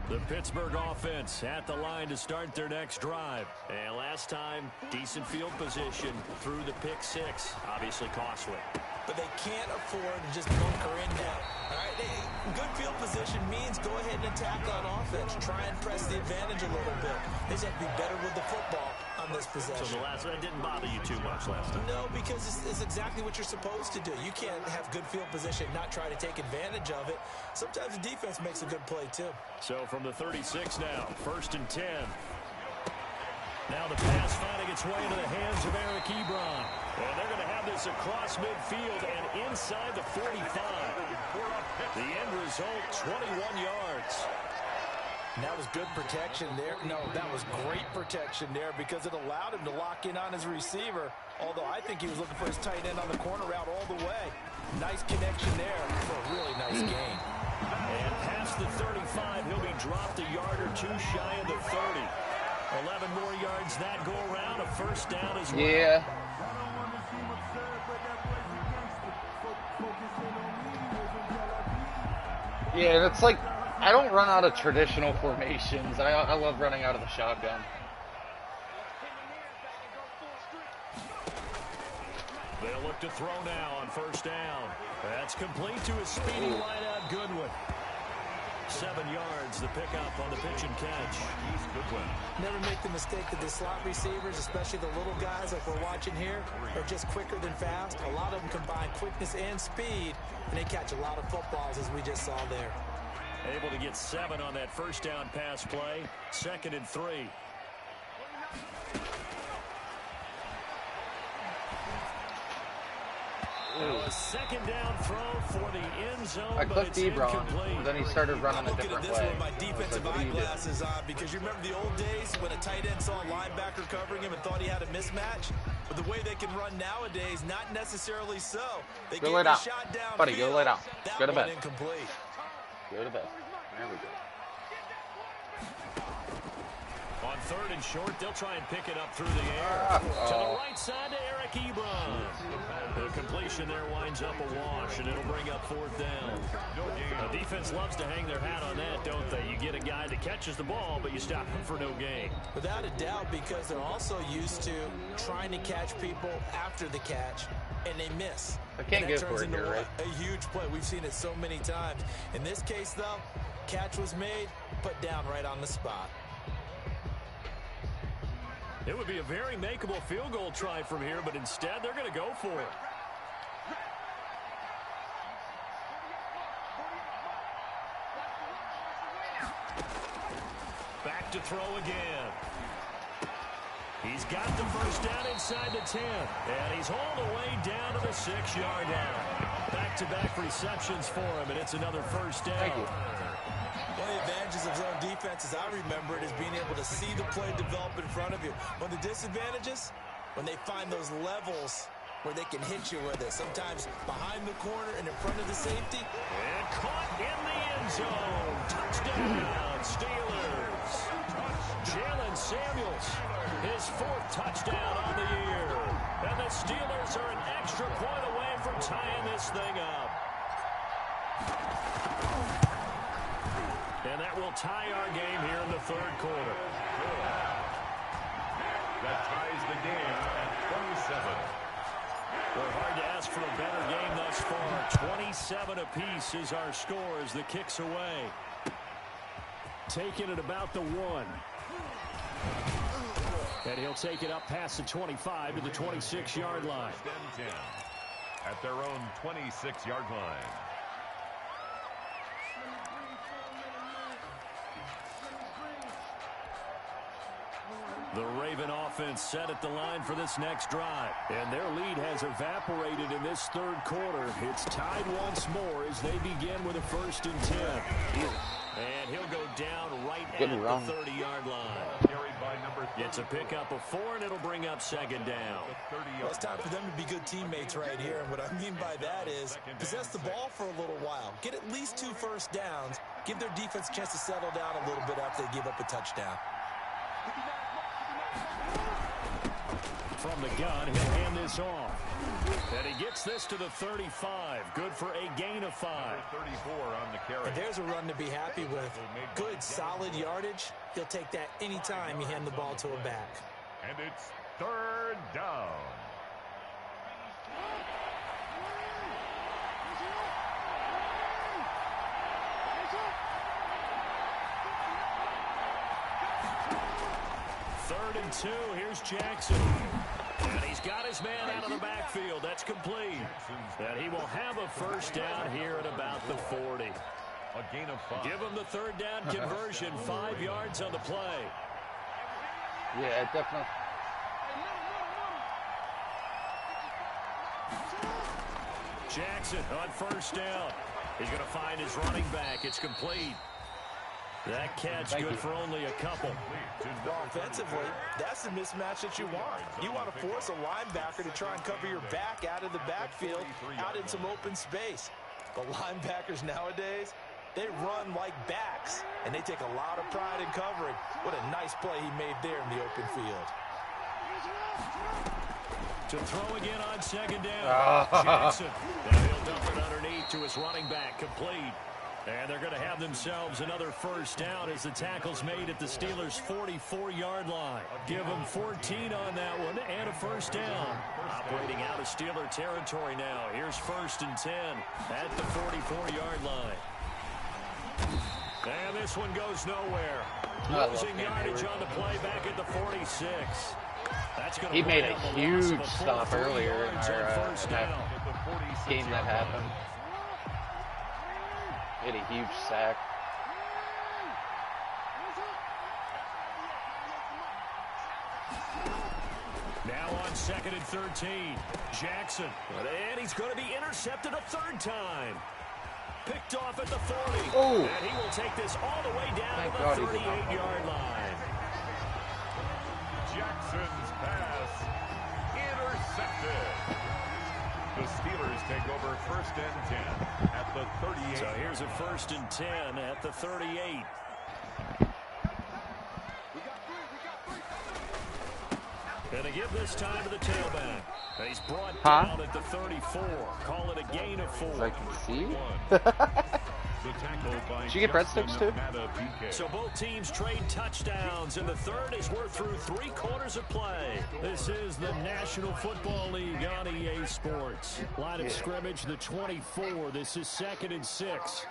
The Pittsburgh offense at the line to start their next drive. And last time, decent field position through the pick 6. Obviously costly. But they can't afford to just bunker in now. All right, good field position means go ahead and attack on offense. Try and press the advantage a little bit. They just have to be better with the football on this possession. So the last one didn't bother you too much last time. No, because it's exactly what you're supposed to do. You can't have good field position and not try to take advantage of it. Sometimes the defense makes a good play, too. So from the 36 now, first and 10. Now the pass finding its way into the hands of Eric Ebron. And they're going to have this across midfield and inside the 45. The end result, 21 yards. And that was good protection there. No, that was great protection there, because it allowed him to lock in on his receiver. Although I think he was looking for his tight end on the corner route all the way. Nice connection there for a really nice gain. And past the 35, he'll be dropped a yard or two shy of the 30. 11 more yards that go around, a first down as well. Yeah. Yeah, and it's like, I don't run out of traditional formations. I love running out of the shotgun. They'll look to throw now on first down. That's complete to a speedy wideout Goodwin. 7 yards, the pickup on the pitch and catch. Never make the mistake that the slot receivers, especially the little guys like we're watching here, are just quicker than fast. A lot of them combine quickness and speed, and they catch a lot of footballs, as we just saw there. Able to get 7 on that first down pass play. 2nd and 3. Now a second down throw for the end zone. I but clicked it's Ebron, incomplete. and then he started running a Looking at different this way. with my I was defensive like, what are you doing? eyeglasses on, because you remember the old days when a tight end saw a linebacker covering him and thought he had a mismatch? But the way they can run nowadays, not necessarily so. They Go gave lay a down. shot down. Buddy, go lay down. That Go to one bed. incomplete. Go to bed. There we go. On third and short, they'll try and pick it up through the air. To the right side to Eric Ebron. The completion there winds up a wash, and it'll bring up fourth down. The defense loves to hang their hat on that, don't they? You get a guy that catches the ball, but you stop him for no gain. Without a doubt, because they're also used to trying to catch people after the catch, and they miss. I can't And that go turns for it into here, right? a huge play. We've seen it so many times. In this case, though, catch was made, put down right on the spot. It would be a very makeable field goal try from here, but instead they're going to go for it. Back to throw again. He's got the first down inside the 10. And he's hauled the way down to the 6-yard line. Back-to-back receptions for him, and it's another first down. Thank you. One of the advantages of zone defense, as I remember it, is being able to see the play develop in front of you. One of the disadvantages, when they find those levels where they can hit you with it. Sometimes behind the corner and in front of the safety. And caught in the end zone. Touchdown, Steelers. Jalen Samuels, his 4th touchdown on the year. And the Steelers are an extra point away from tying this thing up. And that will tie our game here in the 3rd quarter. That ties the game at 27. Well, hard to ask for a better game thus far. 27 apiece is our score as the kick's away. Taking it about the 1. And he'll take it up past the 25 to the 26-yard line. First and 10 at their own 26-yard line. The Raven offense set at the line for this next drive. And their lead has evaporated in this 3rd quarter. It's tied once more as they begin with a 1st and 10. And he'll go down right at the 30-yard line. Carried by number 30. It's a pickup of 4, and it'll bring up 2nd down. Well, it's time for them to be good teammates right here. And what I mean by that is possess the ball for a little while. Get at least 2 first downs. Give their defense a chance to settle down a little bit after they give up a touchdown. From the gun, he'll hand this off. And he gets this to the 35. Good for a gain of 5. 34 on the carry. And there's a run to be happy with. Good, solid yardage. He'll take that anytime you hand the ball to a back. And it's 3rd down. Third and 2. Here's Jackson. And he's got his man out of the backfield. That's complete. And he will have a first down here at about the 40. A gain of 5. Give him the 3rd down conversion. 5 yards on the play. Yeah, definitely. Jackson on first down. He's going to find his running back. It's complete. That catch good for only a couple. Well, offensively, that's the mismatch that you want. You want to force a linebacker to try and cover your back out of the backfield, out in some open space. The linebackers nowadays, they run like backs, and they take a lot of pride in covering. What a nice play he made there in the open field. To throw again on 2nd down. Jackson. And he'll dump it underneath to his running back. Complete. And they're going to have themselves another first down as the tackle's made at the Steelers' 44-yard line. Give them 14 on that one and a first down. Operating out of Steeler territory now. Here's 1st and 10 at the 44-yard line. And this one goes nowhere. Losing yardage on the play back at the 46. That's going to He made a huge stop earlier in our game that happened. He had a huge sack. Now on 2nd and 13. Jackson. And he's going to be intercepted a third time. Picked off at the 40. Oh. And he will take this all the way down Thank to the God he did not 38-yard line. Jackson's pass intercepted. The Steelers take over 1st and 10 at the 38. So here's a 1st and 10 at the 38. And to give this time to the tailback. He's brought down at the 34. Call it a gain of 4. I can see. The tackle by Did you get breadsticks too? So both teams trade touchdowns, and the third is we're through 3 quarters of play. This is the National Football League on EA Sports. Line of scrimmage, the 24. This is 2nd and 6.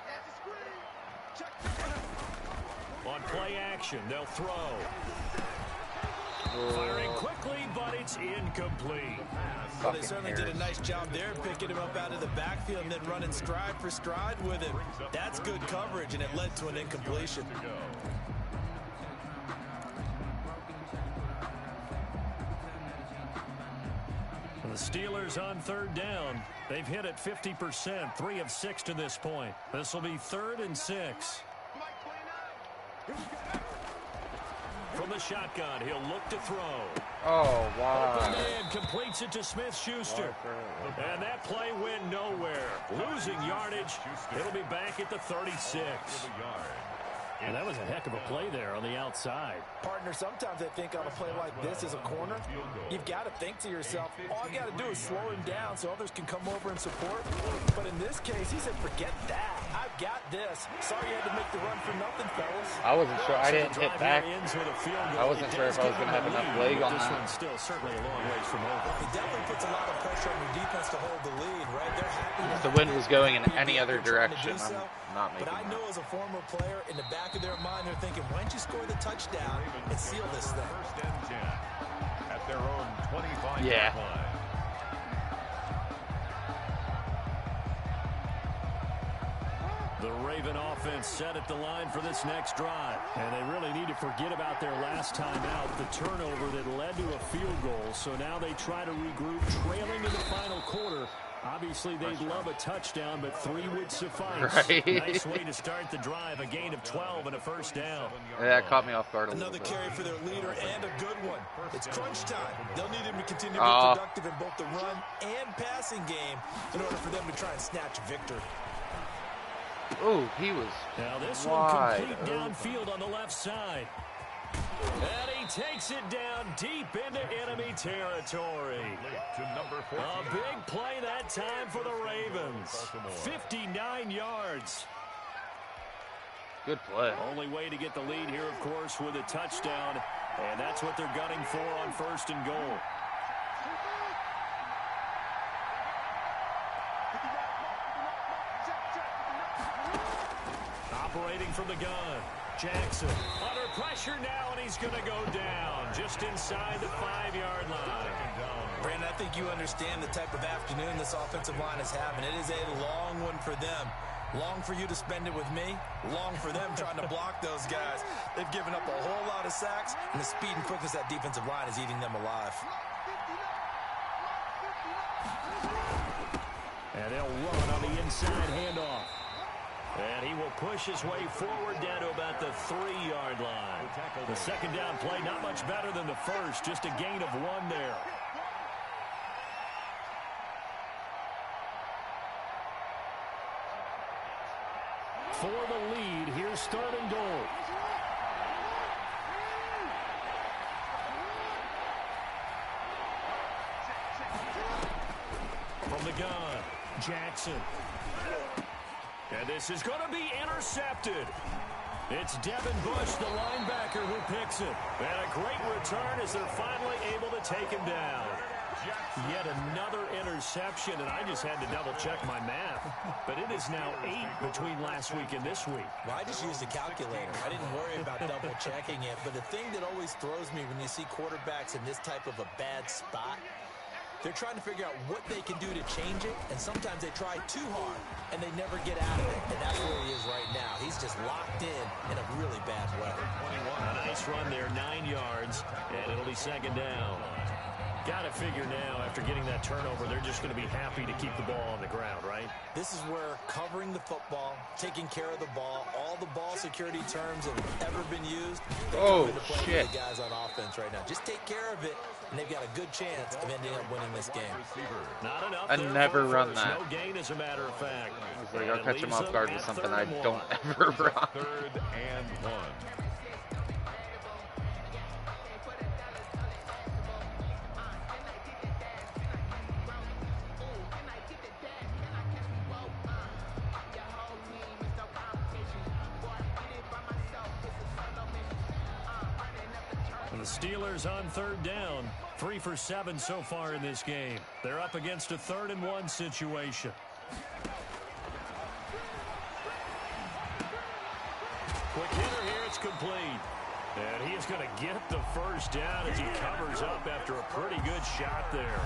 On play action, they'll throw. Firing quickly, but it's incomplete. Well, they certainly did a nice job there, picking him up out of the backfield and then running stride for stride with him. That's good coverage, and it led to an incompletion. The Steelers on 3rd down. They've hit it 50%, 3 of 6 to this point. This will be 3rd and 6. From the shotgun, he'll look to throw. Oh, Open wow. man completes it to Smith-Schuster. And that play went nowhere. Losing yardage. It'll be back at the 36. And that was a heck of a play there on the outside. Partner, sometimes I think on a play like this as a corner, you've got to think to yourself, all you got to do is slow him down so others can come over and support. But in this case, he said, forget that. I've got this. Sorry you had to make the run for nothing, fellas. I wasn't sure. I didn't hit back. I wasn't sure if I was going to have enough leg on This that. one's still certainly a long ways from over. It definitely puts a lot of pressure on your defense to hold the lead, right? They're happy. If the wind was going in any other direction, I'm not But making I that. know as a former player, in the back of their mind, they're thinking, why don't you score the touchdown and seal this thing? 1st and 10 at their own 25-yard Yeah. line. The Raven offense set at the line for this next drive. And they really need to forget about their last time out, the turnover that led to a field goal. So now they try to regroup, trailing in the final quarter. Obviously, they'd love a touchdown, but 3 would suffice. Right. Nice way to start the drive, a gain of 12 and a 1st down. Yeah, that caught me off guard a little Another bit. carry for their leader and a good one. It's crunch time. They'll need him to continue to be productive in both the run and passing game in order for them to try and snatch victory. Oh, he was Now this wide one complete open. downfield on the left side. And he takes it down deep into enemy territory. To number 14. A big play that time for the Ravens. 59 yards. Good play. Only way to get the lead here, of course, with a touchdown. And that's what they're gunning for on 1st and goal. Operating from the gun. Jackson under pressure now, and he's going to go down just inside the 5-yard line. Brandon, I think you understand the type of afternoon this offensive line is having. It is a long one for them. Long for you to spend it with me. Long for them trying to block those guys. They've given up a whole lot of sacks, and the speed and quickness of that defensive line is eating them alive. And they'll run on the inside handoff. And he will push his way forward down to about the 3-yard line. The 2nd down play, not much better than the first, just a gain of 1 there. For the lead, here's 3rd and goal. From the gun, Jackson. And this is going to be intercepted. It's Devin Bush, the linebacker, who picks it. And a great return as they're finally able to take him down. Yet another interception, and I just had to double-check my math. But it is now 8 between last week and this week. Well, I just used a calculator. I didn't worry about double-checking it. But the thing that always throws me when you see quarterbacks in this type of a bad spot, they're trying to figure out what they can do to change it, and sometimes they try too hard, and they never get out of it. And that's where he is right now. He's just locked in a really bad way. A nice run there, 9 yards, and it'll be 2nd down. Got to figure now, after getting that turnover, they're just going to be happy to keep the ball on the ground, right? This is where covering the football, taking care of the ball, all the ball security terms that have ever been used. Oh, shit. For the guys on offense right now. Just take care of it, and they've got a good chance of ending up winning this game. Not enough. I never run first. that. No gain, as a matter of fact. Like, I'll catch him off guard with something I don't ever run. 3rd and 1. And the Steelers on 3rd down. 3 for 7 so far in this game. They're up against a 3rd and 1 situation. Quick hitter here, it's complete. And he is going to get the first down as he covers up after a pretty good shot there.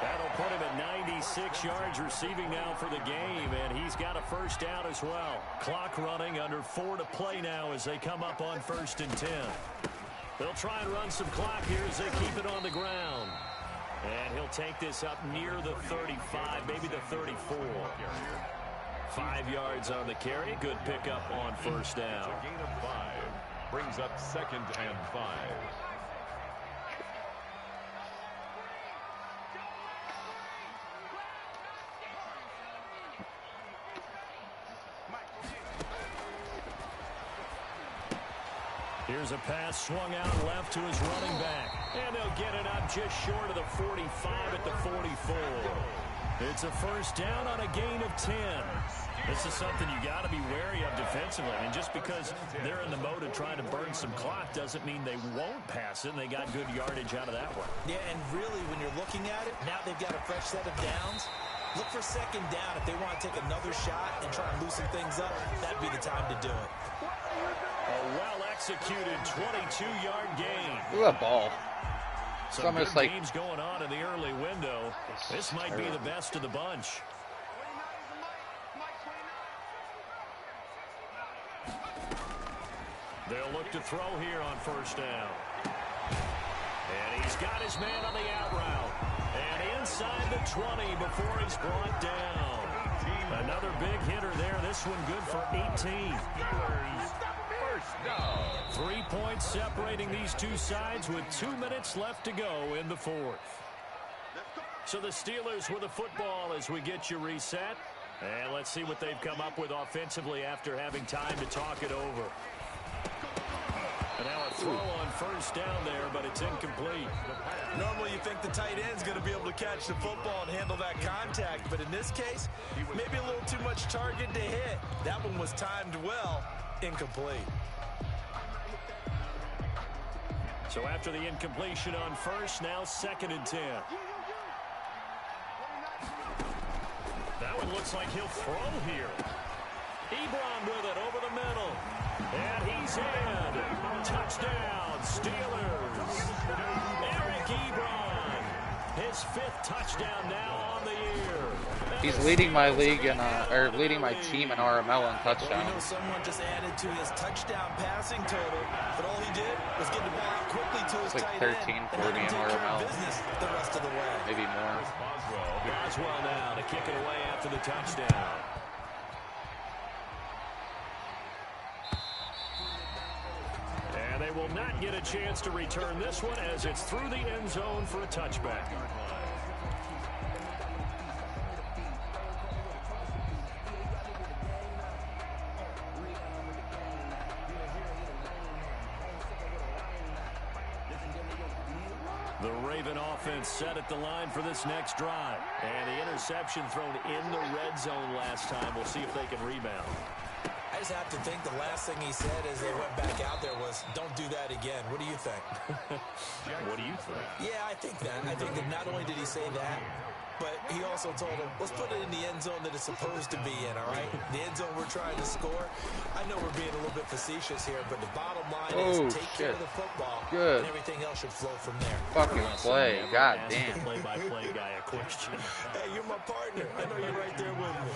That'll put him at 96 yards receiving now for the game, and he's got a first down as well. Clock running, under 4 to play now as they come up on 1st and 10. They'll try and run some clock here as they keep it on the ground. And he'll take this up near the 35, maybe the 34. 5 yards on the carry. Good pickup on first down. A gain of 5 brings up 2nd and 5. Here's a pass swung out left to his running back. And they'll get it up just short of the 45 at the 44. It's a first down on a gain of 10. This is something you got to be wary of defensively. And just because they're in the mode of trying to burn some clock doesn't mean they won't pass it. And they got good yardage out of that one. Yeah, and really, when you're looking at it, now they've got a fresh set of downs. Look for 2nd down. If they want to take another shot and try and loosen things up, that'd be the time to do it. A well-executed 22-yard gain. Look at that ball. Some almost good like games going on in the early window. This might be the best of the bunch. They'll look to throw here on first down. And he's got his man on the out route. And inside the 20 before he's brought down. Another big hitter there. This one good for 18. 3 points separating these two sides with 2 minutes left to go in the 4th. So the Steelers with the football as we get you reset. And let's see what they've come up with offensively after having time to talk it over. And now a throw on first down there, but it's incomplete. Normally you think the tight end's going to be able to catch the football and handle that contact, but in this case, maybe a little too much target to hit. That one was timed well, incomplete. So after the incompletion on first, now 2nd and 10. That one looks like he'll throw here. Ebron with it over the middle. And he's in. Touchdown, Steelers. Eric Ebron. His 5th touchdown now on the year. he's leading my league in or leading my team in RML in Well, touchdowns. you know, someone just added to his touchdown passing total, but all he did was get the ball out quickly to his It's like tight 13, end 40 and let him in take care RML. of business the rest of the way. Maybe more. Boswell now to kick it away after the touchdown. And they will not get a chance to return this one as it's through the end zone for a touchback. The Raven offense set at the line for this next drive. And the interception thrown in the red zone last time. We'll see if they can rebound. I just have to think the last thing he said as they went back out there was, don't do that again. What do you think? What do you think? Yeah, I think that. I think that not only did he say that, but he also told him, let's put it in the end zone that it's supposed to be in, all right? The end zone we're trying to score. I know we're being a little bit facetious here, but the bottom line is take care of the football, and everything else should flow from there. Fucking play. God damn. Play-by-play guy a question. Hey, you're my partner. I know you're right there with me.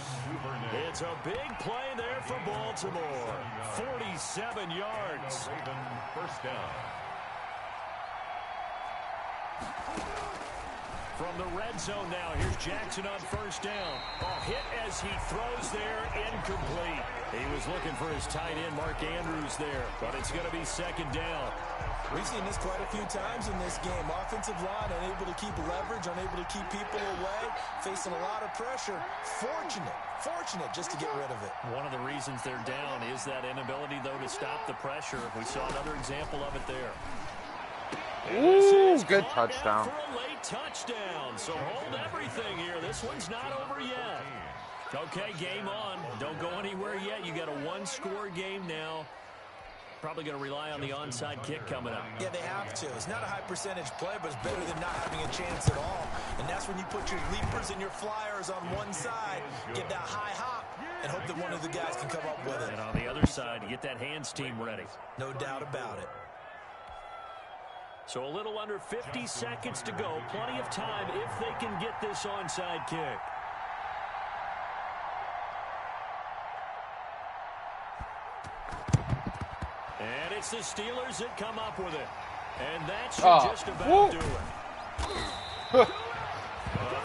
It's a big play there for Baltimore. 47 yards. First down. From the red zone now, here's Jackson on first down. A hit as he throws there, incomplete. He was looking for his tight end, Mark Andrews, there, but it's going to be second down. We've seen this quite a few times in this game. Offensive line unable to keep leverage, unable to keep people away, facing a lot of pressure. Fortunate just to get rid of it. One of the reasons they're down is that inability, though, to stop the pressure. We saw another example of it there. Ooh, good touchdown. For a late touchdown. So hold everything here. This one's not over yet. Okay, game on. Don't go anywhere yet. You got a one-score game now. Probably going to rely on the onside kick coming up. Yeah, they have to. It's not a high percentage play, but it's better than not having a chance at all. And that's when you put your leapers and your flyers on one side, get that high hop, and hope that one of the guys can come up with it. And on the other side, you get that hands team ready. No doubt about it. So a little under 50 seconds to go. Plenty of time if they can get this onside kick. And it's the Steelers that come up with it. And that should just about do it.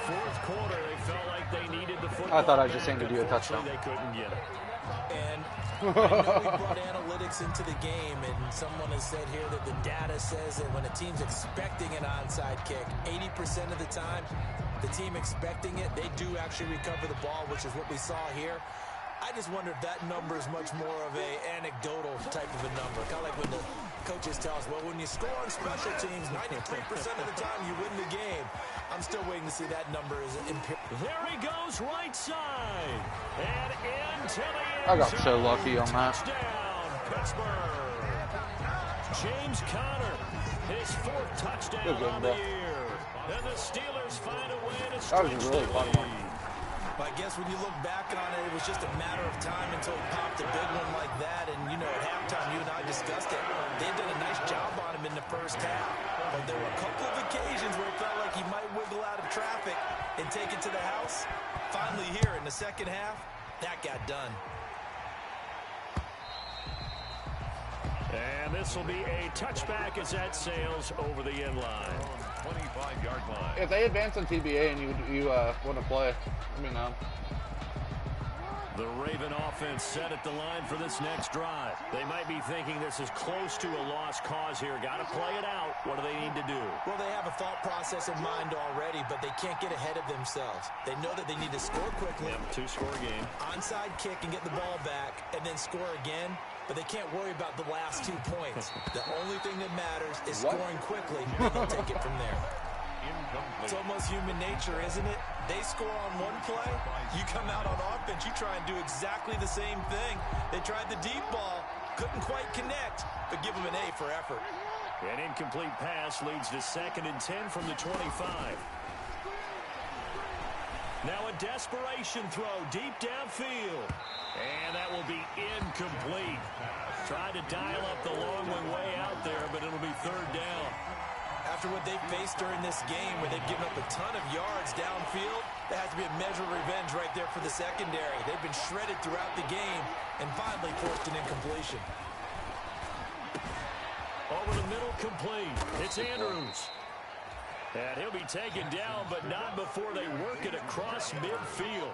Fourth quarter, they felt like they needed the football. I thought I just handed you a touchdown. They couldn't get it. And I know we brought analytics into the game, and someone has said here that the data says that when a team's expecting an onside kick, 80% of the time, the team expecting it, they do actually recover the ball, which is what we saw here. I just wonder if that number is much more of a anecdotal type of a number. Kind of like when the coaches tell us, well, when you score on special teams, 93% of the time you win the game. I'm still waiting to see that number. There he goes, right side. And into the end I got so lucky on that. Touchdown, Pittsburgh. James Conner, his fourth touchdown on the year. And the Steelers find a way to stretch That was a really fun one. I guess when you look back on it, it was just a matter of time until he popped a big one like that. And, you know, at halftime, you and I discussed it. They've done a nice job on him in the first half. But there were a couple of occasions where it felt like he might wiggle out of traffic and take it to the house. Finally here in the second half, that got done. And this will be a touchback as that sails over the end line. 25-yard line. If they advance on TBA and you want to play, let me know. The Raven offense set at the line for this next drive. They might be thinking this is close to a lost cause here. Got to play it out. What do they need to do? Well, they have a thought process in mind already, but they can't get ahead of themselves. They know that they need to score quickly. Yep, two-score game. Onside kick and get the ball back, and then score again. But they can't worry about the last 2 points. The only thing that matters is scoring quickly, and they'll take it from there. It's almost human nature, isn't it? They score on one play, you come out on offense, you try and do exactly the same thing. They tried the deep ball, couldn't quite connect, but give them an A for effort. An incomplete pass leads to 2nd and 10 from the 25. Now a desperation throw deep downfield. And that will be incomplete. Tried to dial up the long one way out there, but it'll be 3rd down. After what they've faced during this game, where they've given up a ton of yards downfield, there has to be a measure of revenge right there for the secondary. They've been shredded throughout the game and finally forced an incompletion. Over the middle, complete. It's Andrews. And he'll be taken down, but not before they work it across midfield.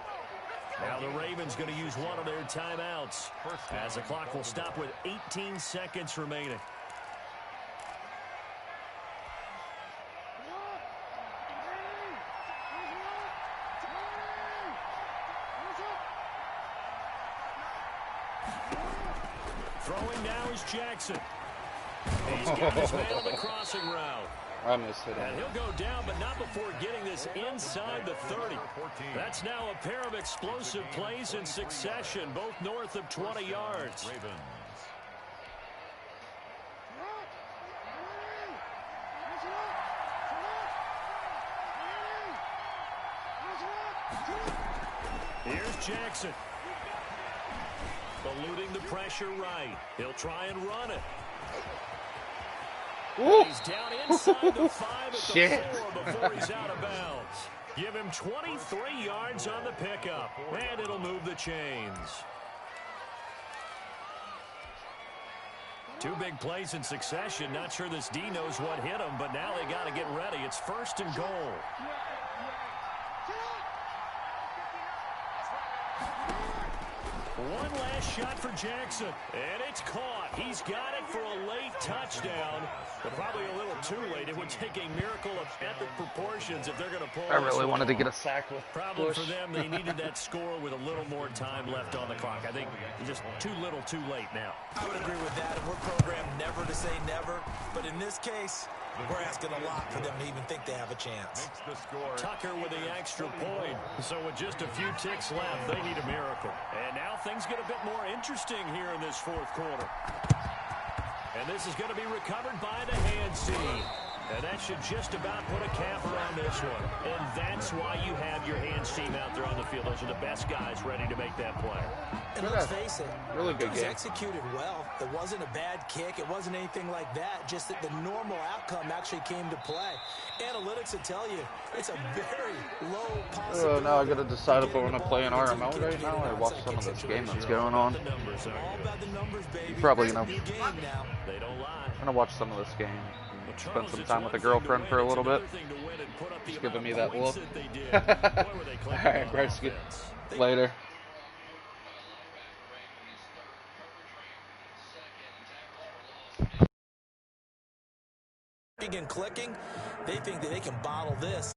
Now the Ravens going to use one of their timeouts as the clock will stop with 18 seconds remaining. Throwing now is Jackson. He's getting his man on the crossing route. I missed it. And he'll go down, but not before getting this inside the 30. That's now a pair of explosive plays in succession, both north of 20 yards. Ravens. Here's Jackson. Eluding the pressure right. He'll try and run it. Ooh. He's down inside the 5 at the Shit. 4 before he's out of bounds. Give him 23 yards on the pickup, and it'll move the chains. Two big plays in succession. Not sure this D knows what hit him, but now they got to get ready. It's 1st and goal. One last shot for Jackson, and it's caught. He's got it for a late touchdown, but probably a little too late. It would take a miracle of epic proportions if they're going to pull I really wanted to get a sack with Problem Bush. for them, they needed that score with a little more time left on the clock. I think just too little too late now. I would agree with that, and we're programmed never to say never. But in this case, we're asking a lot for them to even think they have a chance. Makes the score. Tucker with the extra point. So with just a few ticks left, they need a miracle. And now things get a bit more interesting here in this 4th quarter. And this is going to be recovered by the hand seam. And that should just about put a capper on this one. And that's why you have your hands team out there on the field. Those are the best guys ready to make that play. And let's face it, Really good it was game. executed well. It wasn't a bad kick. It wasn't anything like that. Just that the normal outcome actually came to play. Analytics will tell you it's a very low possibility. Now I got to decide if I want to play an RML right now or watch some of this game that's going on. The numbers are All about the numbers, baby. Probably, It's a you know. new game now. They don't lie. I'm going to watch some of this game. Spend some time with the girlfriend for a little bit. She's giving me that look. Alright, Bryce, later. And clicking, they think that they can bottle this.